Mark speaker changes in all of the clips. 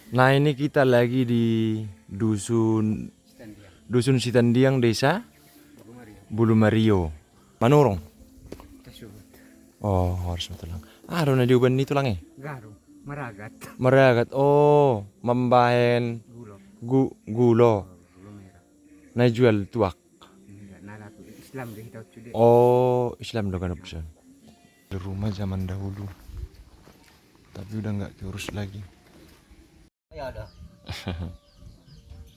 Speaker 1: Nah, ini kita lagi di dusun dusun Sitendiang, desa Bulumario, Manurung. Oh, harus betul lang. Ah, doon na diuban ni tulang eh.
Speaker 2: Garo, Maragat,
Speaker 1: Maragat. Oh, mambahen
Speaker 2: Gulo,
Speaker 1: gulo.
Speaker 2: Gulo merah.
Speaker 1: Najual tuak.
Speaker 2: Enggak, nalatu Islam deh kita cude.
Speaker 1: Oh, Islam loh kan option. Di rumah zaman dahulu. Tapi udah nggak diurus lagi.
Speaker 3: Ya ada.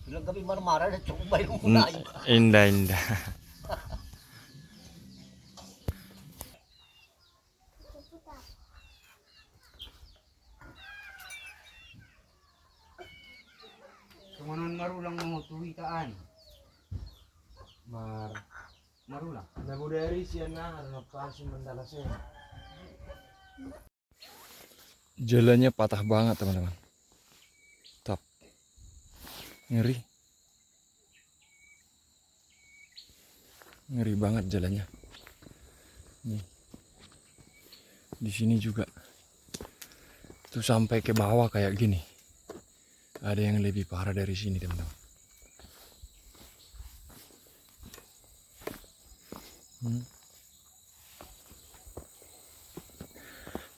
Speaker 3: Bilang kami marah-marah dan cukup baik mulai.
Speaker 1: Indah indah.
Speaker 2: Kemanon marulang mau tuwitaan.
Speaker 1: Mar.
Speaker 2: Marulang.
Speaker 1: Nabu dari siana pasti mendala saya. Jalannya patah banget teman-teman. Top. Ngeri. Ngeri banget jalannya. Nih. Di sini juga. Tuh sampai ke bawah kayak gini. Ada yang lebih parah dari sini teman-teman.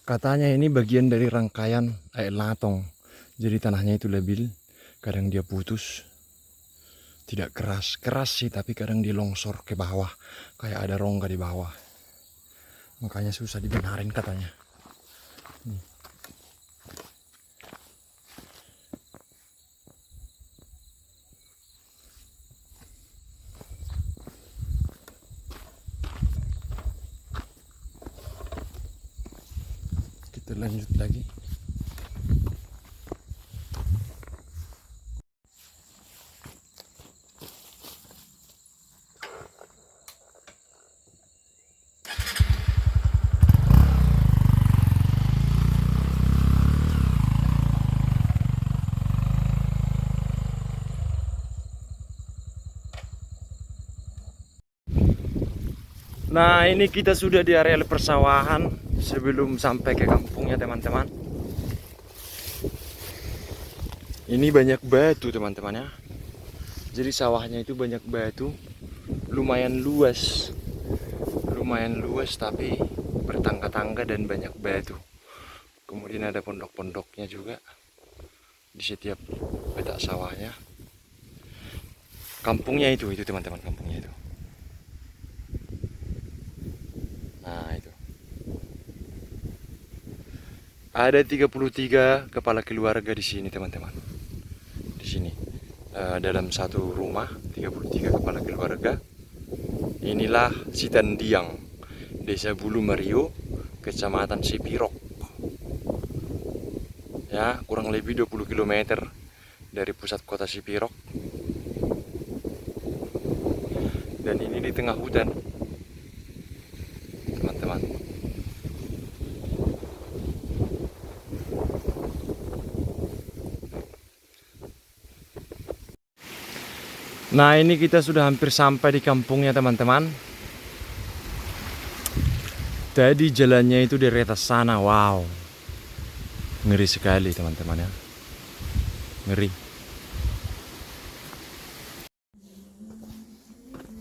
Speaker 1: Katanya ini bagian dari rangkaian air latong. Jadi tanahnya itu labil. Kadang dia putus. Tidak keras. Keras sih tapi kadang dia longsor ke bawah. Kayak ada rongga di bawah. Makanya susah dibenarin katanya. Nih. Kita lanjut lagi. Nah, ini kita sudah di area persawahan sebelum sampai ke kampungnya teman-teman. Ini banyak batu teman-teman ya. Jadi sawahnya itu banyak batu. Lumayan luas. Lumayan luas tapi bertangga-tangga dan banyak batu. Kemudian ada pondok-pondoknya juga di setiap petak sawahnya. Kampungnya itu teman-teman, kampungnya itu. Nah, itu. Ada 33 kepala keluarga di sini, teman-teman. Di sini. Dalam satu rumah 33 kepala keluarga. Inilah Sitendiang, Desa Bulumario, Kecamatan Sipirok. Ya, kurang lebih 20 km dari pusat kota Sipirok. Dan ini di tengah hutan. Teman-teman. Nah, ini kita sudah hampir sampai di kampungnya teman-teman. Tadi jalannya itu dari atas sana, wow. Ngeri sekali teman-teman ya. Ngeri.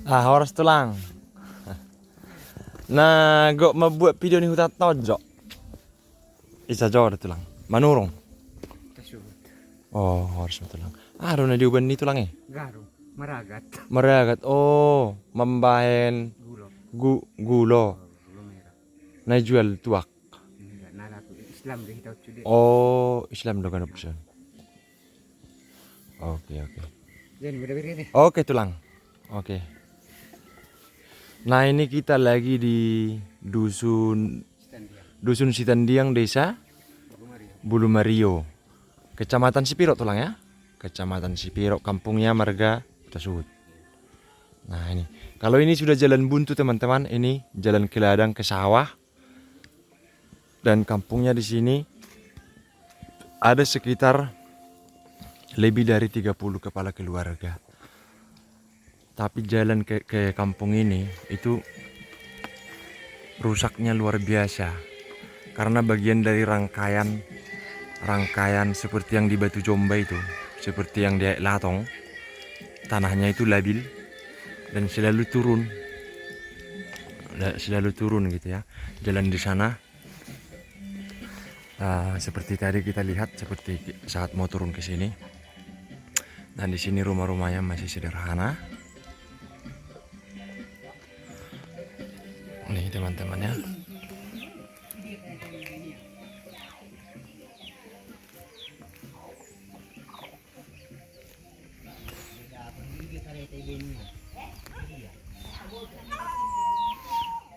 Speaker 1: Ah, harus tulang. Nah, gak mau buat video nih hutan tojok. Isa jauh ada tulang. Manurung.
Speaker 2: Kasubut.
Speaker 1: Oh, harus tulang. Ah, doon na diuban ni tulang eh.
Speaker 2: Garo, Maragat,
Speaker 1: Maragat. Oh, mambahen
Speaker 2: Gulo,
Speaker 1: gulo.
Speaker 2: Gulo merah.
Speaker 1: Najual tuak.
Speaker 2: Enggak, nalatu Islam deh kita cude.
Speaker 1: Oh, Islam do kan option. Oke, oke.
Speaker 2: Jadi beda-beda deh.
Speaker 1: Oke, tulang. Oke. Nah, ini kita lagi di dusun Sitendiang, desa Bulumario, Kecamatan Sipirok tulang ya. Kecamatan Sipirok, kampungnya Marga Tersebut. Nah, ini. Kalau ini sudah jalan buntu teman-teman, ini jalan ke ladang ke sawah. Dan kampungnya di sini ada sekitar lebih dari 30 kepala keluarga. Tapi jalan ke kampung ini itu rusaknya luar biasa. Karena bagian dari rangkaian rangkaian seperti yang di Batu Jomba itu, seperti yang di Latong. Tanahnya itu labil dan selalu turun gitu ya. Jalan di sana seperti tadi kita lihat, seperti saat mau turun ke sini. Dan di sini rumah-rumahnya masih sederhana. Nih teman-temannya.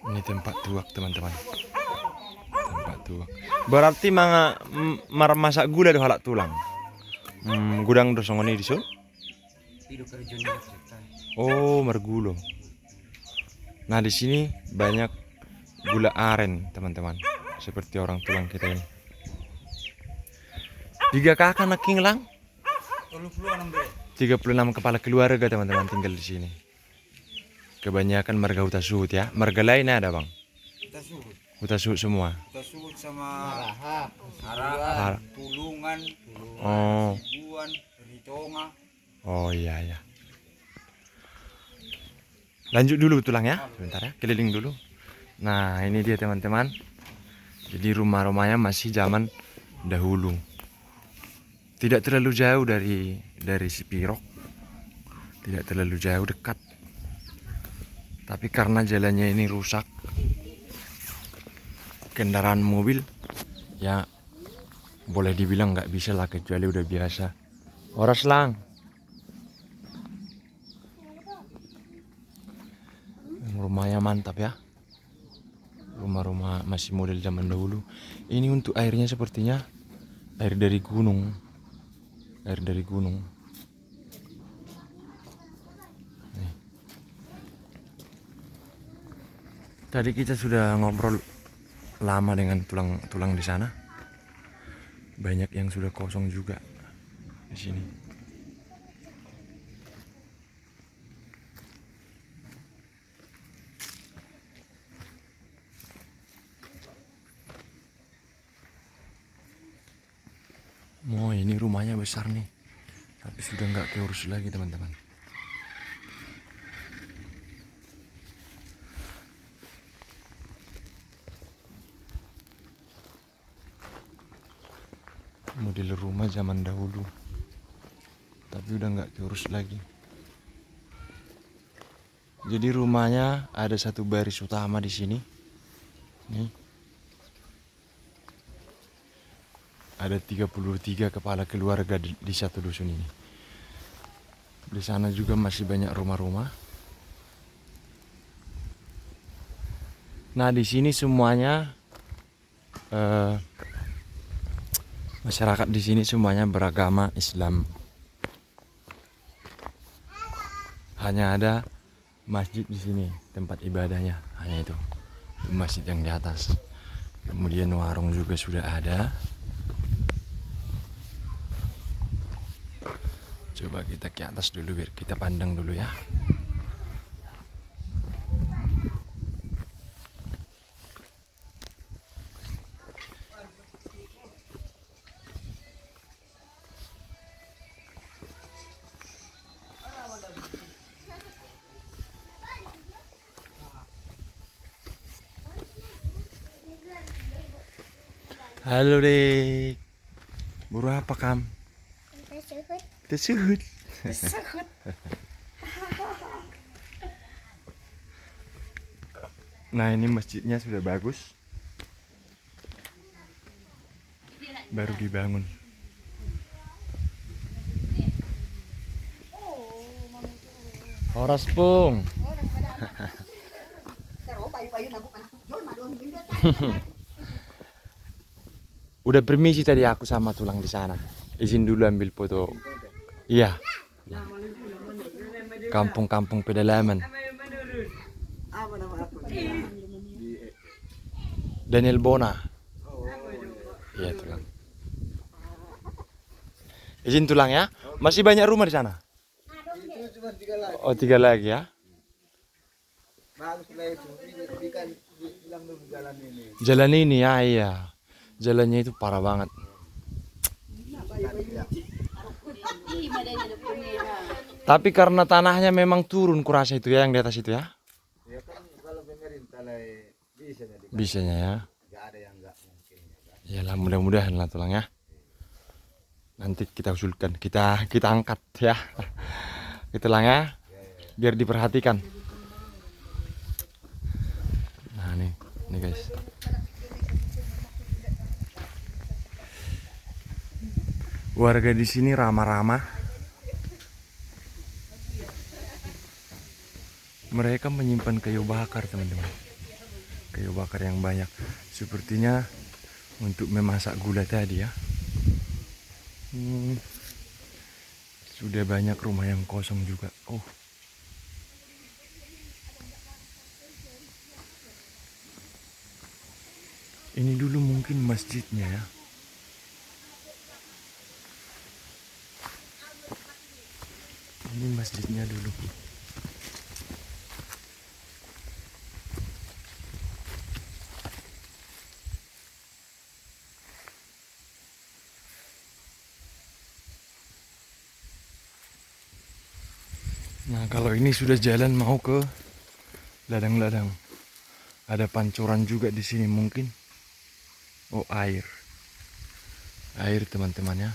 Speaker 1: Ini tempat tuak teman-teman. Tempat tuak. Berarti masak gula do halak tulang. Gudang dosongone diso.
Speaker 2: Hidup kerjanya cerita.
Speaker 1: Oh, mergulo. Nah, di sini banyak gula aren, teman-teman. Seperti orang tulang kita ini. 3 kakak naking lang. 36 kepala keluarga, teman-teman, tinggal di sini. Kebanyakan marga huta suhut ya. Marga lain ada, Bang? Huta suhut semua.
Speaker 4: Tersebut sama
Speaker 2: Araha,
Speaker 4: Arahan, Tulungan,
Speaker 1: Oh.
Speaker 4: Sibuan, Ritonga.
Speaker 1: Oh iya ya. Lanjut dulu tulang ya, sebentar ya, keliling dulu. Nah ini dia teman-teman. Jadi rumah-rumahnya masih zaman dahulu. Tidak terlalu jauh dari Sipirok. Tidak terlalu jauh, dekat. Tapi karena jalannya ini rusak, kendaraan mobil ya boleh dibilang nggak bisa lah, kecuali udah biasa. Horas lang. Rumahnya mantap ya. Rumah-rumah masih model zaman dahulu. Ini untuk airnya sepertinya air dari gunung. Air dari gunung. Nih. Tadi kita sudah ngobrol lama dengan tulang di sana. Banyak yang sudah kosong juga di sini. Oh ini rumahnya besar nih, tapi sudah nggak keurus lagi teman-teman. Model rumah zaman dahulu, tapi udah nggak keurus lagi. Jadi rumahnya ada satu baris utama di sini. Nih. Ada 33 kepala keluarga di satu dusun ini. Di sana juga masih banyak rumah-rumah. Nah, di sini semuanya masyarakat di sini semuanya beragama Islam. Hanya ada masjid di sini, tempat ibadahnya hanya itu. Masjid yang di atas. Kemudian warung juga sudah ada. Coba kita ke atas dulu biar kita pandang dulu ya. Halo Dek. Buru apa Kam? Tersehut. Nah ini masjidnya sudah bagus. Baru dibangun. Horas Pung. Udah permisi tadi aku sama tulang di sana. Izin dulu ambil foto. Iya. Kampung-kampung pedalaman. Daniel Bona. Iya tulang. Izin tulang ya. Masih banyak rumah di sana. Oh 3 lagi ya. Jalan ini ya iya. Jalannya itu parah banget. Tapi karena tanahnya memang turun kurasa itu ya yang di atas itu ya.
Speaker 2: Ya kan kalau pemerintah lah bisa jadi.
Speaker 1: Bisanya ya.
Speaker 2: Nggak ada yang nggak mungkin.
Speaker 1: Iyalah mudah-mudahan lah tulang ya. Nanti kita usulkan, kita angkat ya. Gitu lang ya. Biar diperhatikan. Nah nih guys. Warga di sini ramah-ramah. Mereka menyimpan kayu bakar teman-teman. Kayu bakar yang banyak. Sepertinya untuk memasak gula tadi ya. Sudah banyak rumah yang kosong juga. Oh. Ini dulu mungkin masjidnya ya. Ini masjidnya dulu. Nah, kalau ini sudah jalan mau ke ladang-ladang. Ada pancuran juga di sini mungkin. Oh, air. Air teman-teman ya.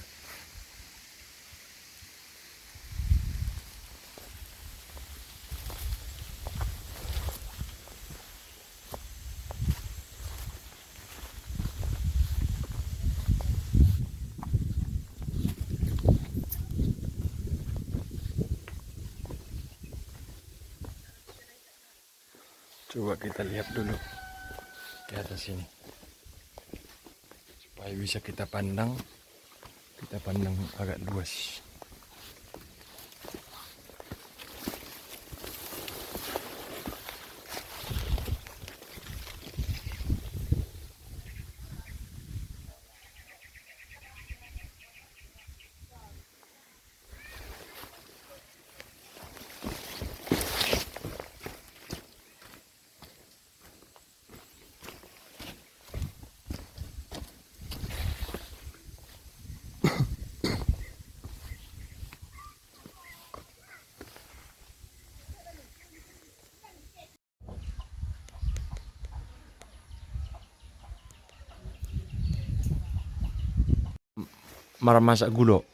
Speaker 1: Coba kita lihat dulu ke atas sini. Supaya bisa kita pandang agak luas. Masak gulo.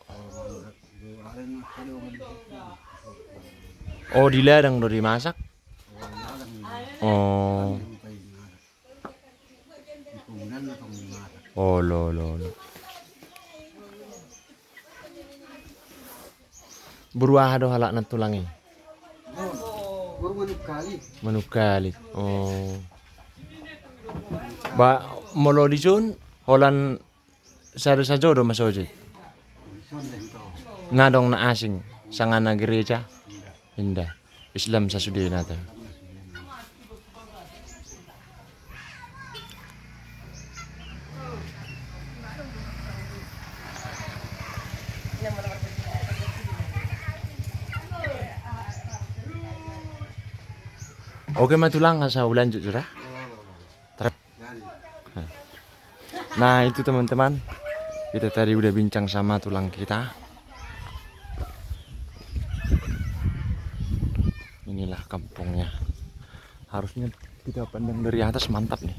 Speaker 1: Oh, di ladang udah dimasak. Oh. Oh, lo. Beruah do halak na tulangi. Manukali. Oh. Ba molo disun holan sajo do masojid. Ngadong na asing sangan na gereja. Indah. Islam sa sudi natin. Oke matulang sa ulan jujur. Nah itu teman-teman, kita tadi udah bincang sama tulang kita. Inilah kampungnya. Harusnya kita pandang dari atas mantap nih.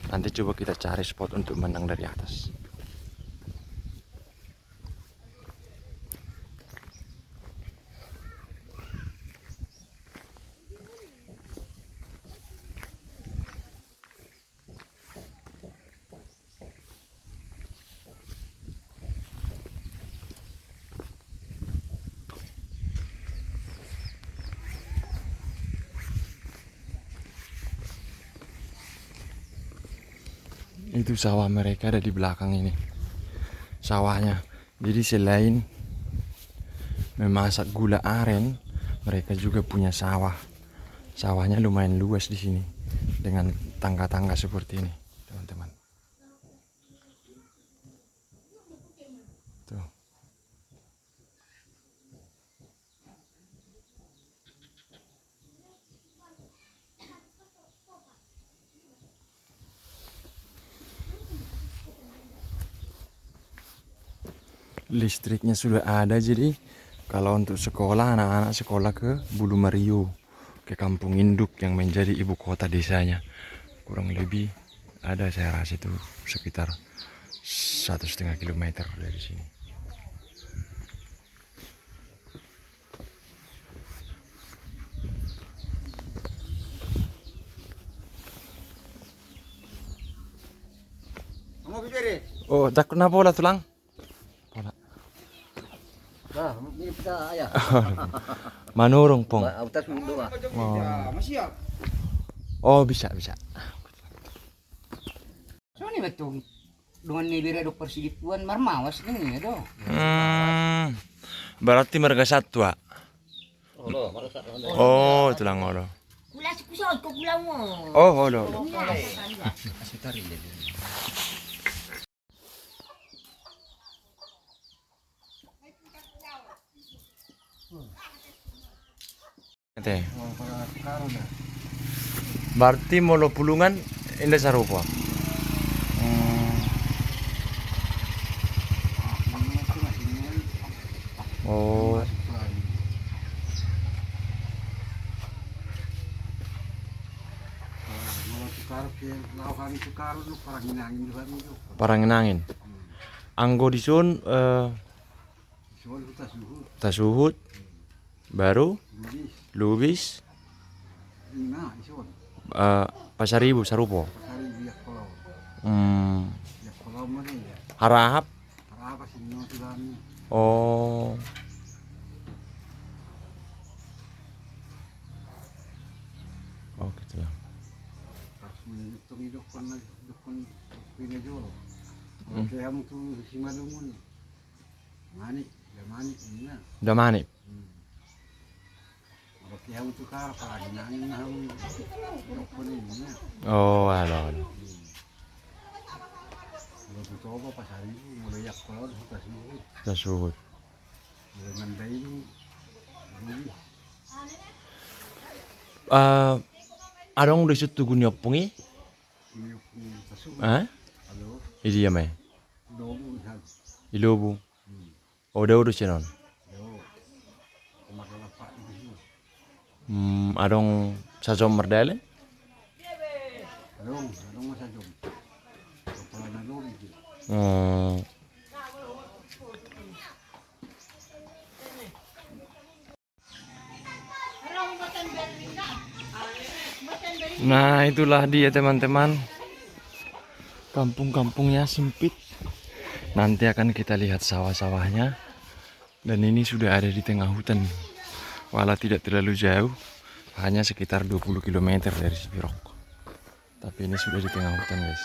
Speaker 1: Nanti coba kita cari spot untuk pandang dari atas. Itu sawah mereka ada di belakang ini. Sawahnya. Jadi selain memasak gula aren, mereka juga punya sawah. Sawahnya lumayan luas di sini dengan tangga-tangga seperti ini, teman-teman. Tuh. listriknya sudah ada, jadi kalau untuk sekolah, anak-anak sekolah ke Bulu Mario, ke kampung induk yang menjadi ibu kota desanya, kurang lebih ada, saya rasa itu sekitar 1,5 kilometer dari sini.
Speaker 2: Mau bibir?
Speaker 1: Oh, tak kenapa pola tulang? Pola.
Speaker 3: Nah, ini kita ayah.
Speaker 1: Manurung pong.
Speaker 3: Autas mundo ah.
Speaker 4: Masih ya?
Speaker 1: Oh, bisa.
Speaker 5: So ni betul dengan nilai dok persidipuan marmawas ni do.
Speaker 1: Berarti mereka satwa.
Speaker 3: Holo, marasak.
Speaker 1: Oh, tulang olo.
Speaker 6: Kulas kusot ko kulang mo.
Speaker 1: Oh, olo. Ate. Berarti molo pulungan indah sarupa. Oh. Parangin. Anggo disun tasuhut baru lubis pasaribu sarupo. Harahap. Oh. Oh, gitu lah. Udah mani. Oh, halo. Tasuhut. Adong disut tugu nyopungi? Idi ya mai. Ilobu. Oh, udah sinon. Adong sajom merdele? Nah, itulah dia teman-teman. Kampung-kampungnya sempit. Nanti akan kita lihat sawah-sawahnya. Dan ini sudah ada di tengah hutan. Walau tidak terlalu jauh, hanya sekitar 20 km dari Sipirok. Tapi ini sudah di tengah hutan, guys.